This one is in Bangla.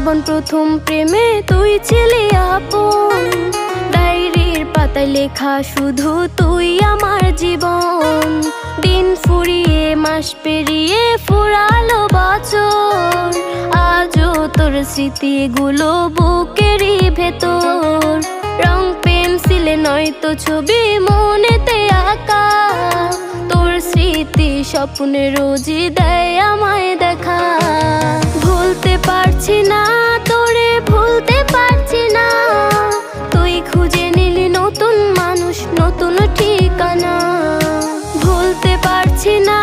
জীবন প্রথম প্রেমে তুই ছিলি আপন, ডায়েরির পাতায় লেখা শুধু তুই আমার জীবন। দিন ফুরিয়ে মাস পেরিয়ে ফুরালো বছর, আজও তোর স্মৃতিগুলো বুকেরই ভেতর। রং পেন্সিলে নয়তো ছবি মনেতে আঁকা, তোর স্মৃতি স্বপ্নে রোজই দেয় আমায় দেখা। ভুলতে পারছি না তোরে, ভুলতে পারছি না, তুই খুঁজে নিলি নতুন মানুষ, নতুন ঠিকানা। ভুলতে পারছি না